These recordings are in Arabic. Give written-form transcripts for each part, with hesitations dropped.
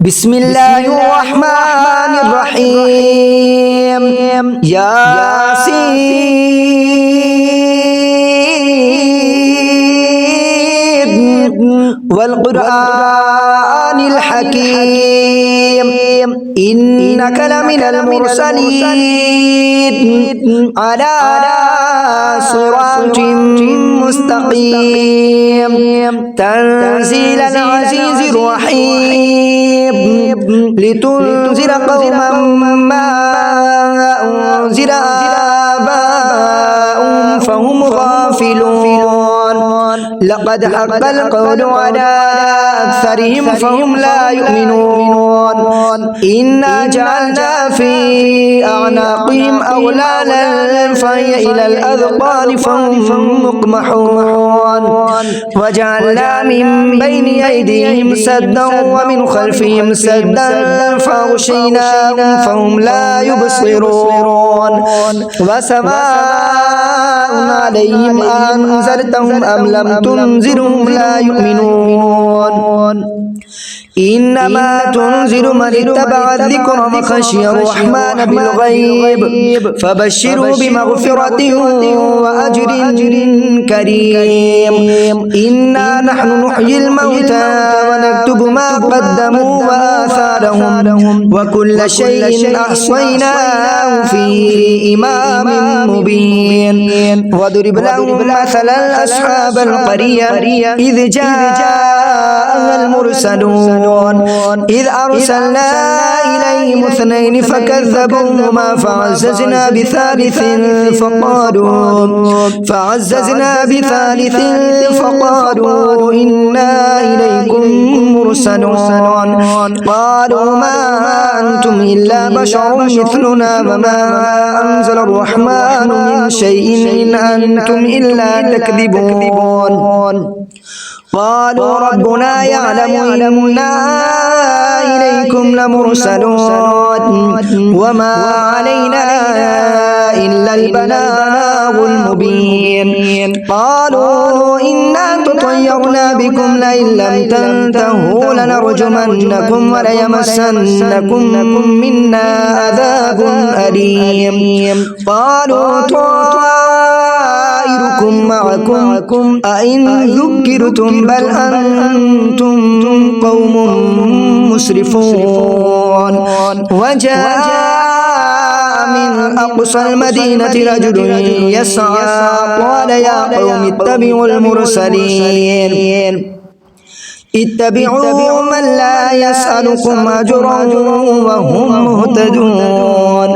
بسم الله الرحمن الرحيم ياسين والقرآن الحكيم إنك لمن المرسلين على صراط مستقيم تنزيل العزيز الرحيم لتنذر قوما ما أنذر آباؤهم فهم غافلون لقد حق القول على أكثرهم فهم لا يؤمنون إنا جعلنا في أعناقهم أغلالا فهي إلى الأذقان فهم مقمحون وجعلنا من بين أيديهم سدا ومن خلفهم سدا فأغشيناهم فهم لا يبصرون وسواء عليهم أنذرتهم أم لم تنذرهم لا يؤمنون إنما تنذر من اتبع الذكر وخشي الرحمن بالغيب فبشروا بمغفرة وأجر كريم إنا نحن نحيي الموتى ونكتب ما قدموا وآثارهم وكل شيء أحصيناه في إمام مبين وضرب لهم مثلا أصحاب القرية إذ جاءها المرسلون إذ أرسلنا إليهم اثنين فكذبوهما فعززنا بثالث فقالوا إنا إليكم مرسلون قالوا ما أنتم إلا بشر مثلنا وما أنزل الرحمن من شيء إن أنتم إلا تكذبون قالوا ربنا يعلم إنا إليكم لمرسلون وما علينا إلا البلاغ المبين قالوا إنا تطيرنا بكم لئن لم تنتهوا لنرجمنكم وليمسنكم منا عذاب أليم قالوا طائركم معكم أئن ذكرتم بل أنتم قوم مسرفون وجاء من أقصى المدينة رجل يسعى قال يا قوم اتبعوا المرسلين اتبعوا من لا يسألكم أجرا وهم مهتدون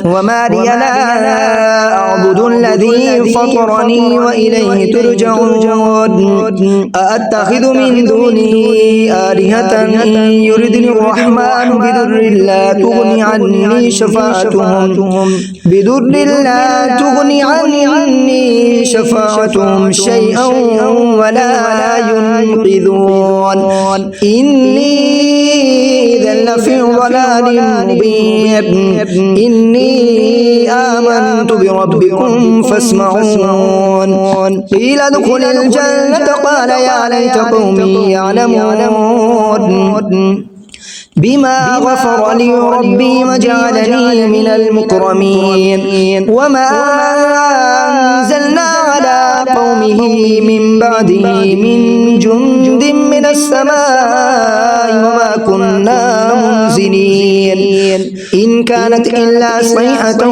وما لي لا أعبد الذي فطرني وإليه ترجعون أأتخذ من دونه آلهة إن يردني الرحمن بضر لا تغني عني شفاعتهم شيئا ولا ينقذون إني إذا لفي ضلال مبين إني آمنت بربكم فاسمعون قيل ادخل الجنة قال يا ليت قومي يعلمون بما غفر لي ربي وجعلني من المكرمين وما أنزلنا على قومه من بعده من جند من السماء وما كنا منزلين إن كانت إلا صيحة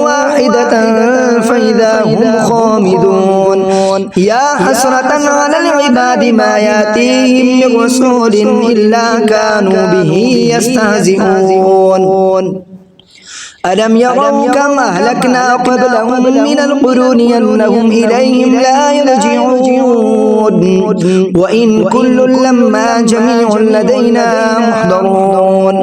واحدة فإذا هم خامدون يا حسرة على العباد ما يأتيهم من رسول إلا كانوا به يستهزئون ألم يروا كم أهلكنا قبلهم من القرون أنهم إليهم لا يرجعون وإن كل لما جميع لدينا محضرون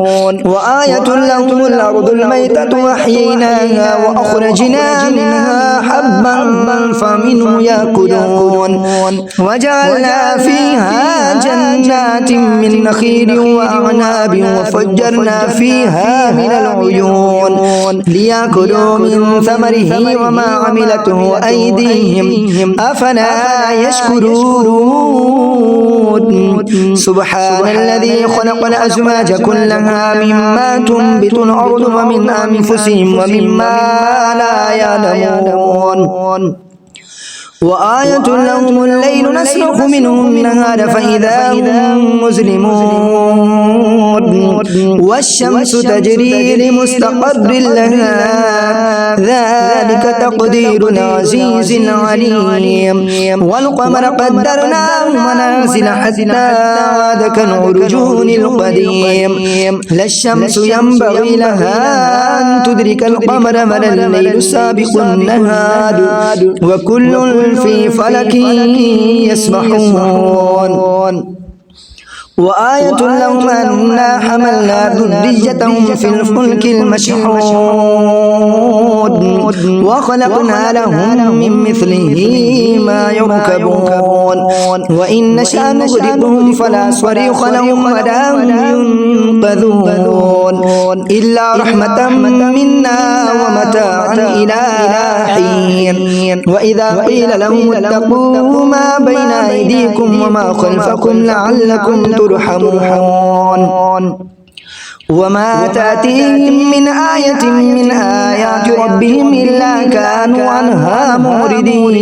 وآية لهم الأرض الميتة وأحييناها وأخرجنا منها حبا فمنه يأكلون وجعلنا فيها جنات من نخيل وأعناب وفجرنا فيها من العيون ليأكلوا من ثمره وما عملته أيديهم أفلا يشكرون سبحان الذي خلق الأزواج كلها مما تنبت الأرض ومن أنفسهم ومما لا يعلمون وآية لهم الليل نسلخ منه النهار فإذا هم مظلمون والشمس تجري لمستقر لها ذلك تقدير العزيز العليم والقمر قدرناه منازل حتى عاد كالعرجون القديم لا الشمس ينبغي لها أن تدرك القمر ولا الليل سابق النهار وكل في فلك يسبحون وآية لهم أنا حملنا ذريتهم في الفلك المشحون وخلقنا لهم من مثله ما يركبون وإن نشأ نغرقهم فلا صريخ لهم ولا هم ينقذون إلا رحمة منا ومتاعا إلى حين وإذا قيل لهم اتقوا ما بين أيديكم وما خلفكم لعلكم ترحمون وما تأتيهم من آية من آيات ربهم إلا كانوا عنها معرضين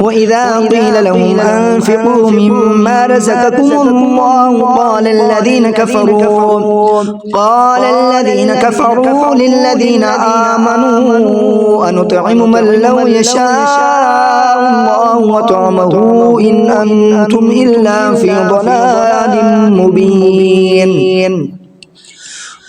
وإذا قيل لهم أنفقوا مما رزقكم الله قال الذين كفروا للذين آمنوا أنطعم من لو يشاء الله وطعمه إن أنتم إلا في ضلال مبين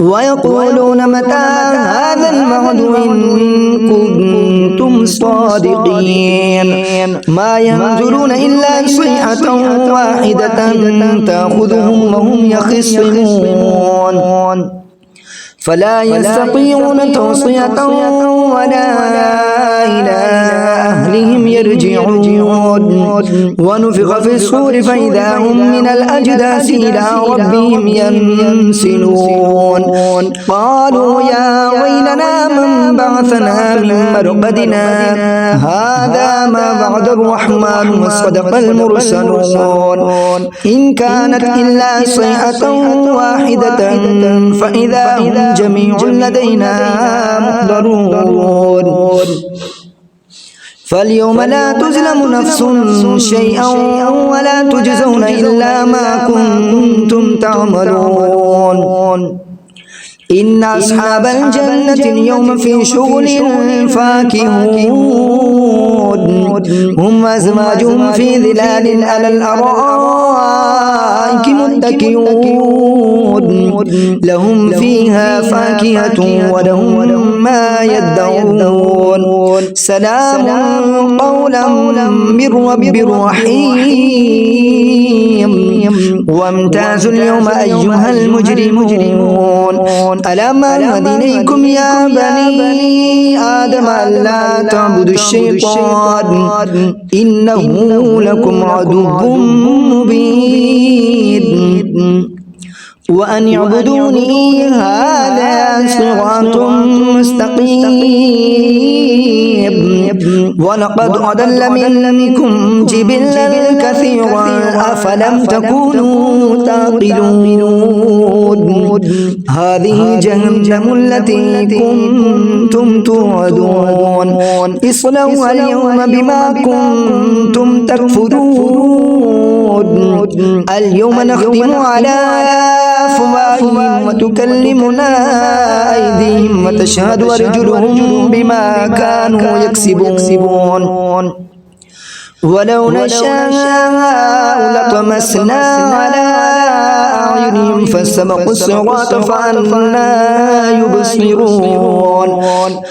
ويقولون متى هذا الوعد إن كنتم صادقين ما ينظرون إلا صيحة واحدة تأخذهم وهم يخصمون فلا يستطيعون توصية ولا إلى أهلهم يرجعون ونفخ في الصور فإذا هم من الأجداث إلى ربهم ينسلون قالوا يا ويلنا من بعثنا من مرقدنا هذا ما بعد الرحمن وصدق المرسلون إن كانت إلا صيحة واحدة فإذا هم جميع لدينا محضرون فاليوم لا تظلم نفس شيئا ولا تجزون إلا ما كنتم تعملون إن أصحاب الجنة اليوم في شغل فاكهون هم أزواجهم في ظلال على الأرائك متكئون لهم فيها فاكهة ولهم ما يدعون سلام قولا من رب رحيم وامتازوا اليوم أيها المجرمون ألم أعهد إليكم يا بني آدم ألا تعبدوا الشيطان إنه لكم عدو مبين وأن اعبدوني هذا صراط مستقيم ولقد أضل منكم جبلا كثيرا أفلم تكونوا تعقلون هذه جهنم التي كنتم توعدون اصلوها اليوم بما كنتم تكفرون اليوم نختم على أفواههم وتكلمنا أيديهم وتشهد أرجلهم بما كانوا يكسبون ولو نشاء لطمسنا على أعينهم فاستبقوا الصراط فأنى يبصرون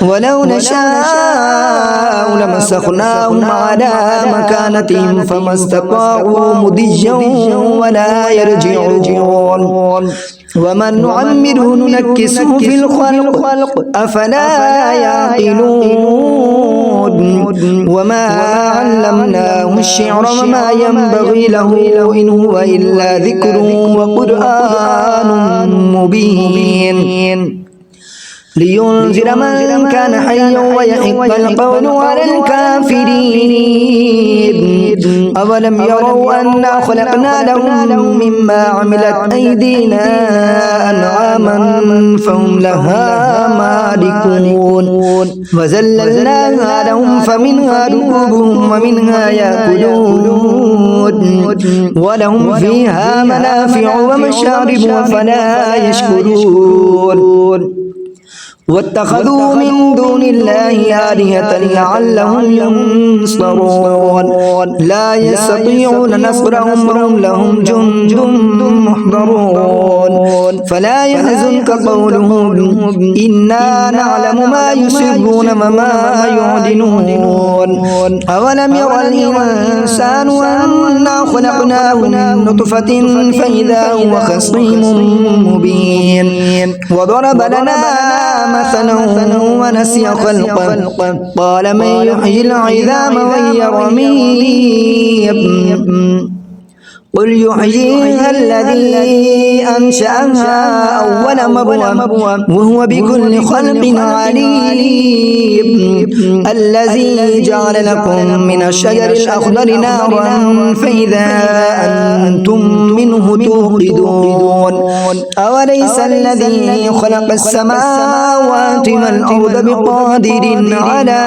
ولو نشاء لمسخناهم على مكانتهم فما استطاعوا مضيا ولا يرجعون ومن نعمره ننكسه في الخلق أفلا يعقلون وما علمناه الشعر وما ينبغي له إن هو إلا ذكر وقرآن مبين لينذر من كان حيا ويحق القول على الكافرين أولم يروا أنا خلقنا لهم مما عملت أيدينا أنعاما فهم لها مالكون وذللناها لهم فمنها ركوبهم ومنها يأكلون ولهم فيها منافع ومشارب فلا يشكرون واتخذوا من دون الله آلهة لعلهم ينصرون لا يستطيعون نصرهم وهم لهم جند محضرون فلا يحزنك قولهم إنا نعلم ما يسرون وما يعلنون أولم ير الإنسان أنا خلقناه من نطفة فإذا هو خصيم مبين وضرب لنا مثلا ونسي خلقه قال من يحيي العظام وهي رميم قل يحييها الذي أنشأها أول مرة وهو بكل خلق عليم الذي جعل لكم من الشجر الأخضر نارا فإذا أنتم منه توقدون أوليس الذي خلق السماوات والأرض بقادر على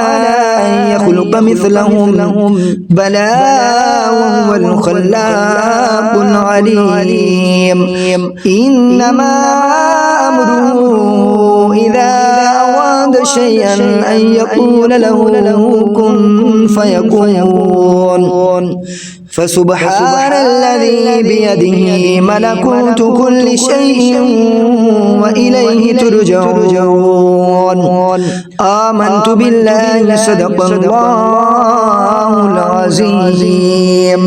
أن يخلق مثلهم بلى وهو الخلاق العليم إنما أمره إذا أراد شيئا أن يقول له كن فيكون فسبحان الذي بيده ملكوت كل شيء وإليه ترجعون آمنت بالله صدق الله العظيم.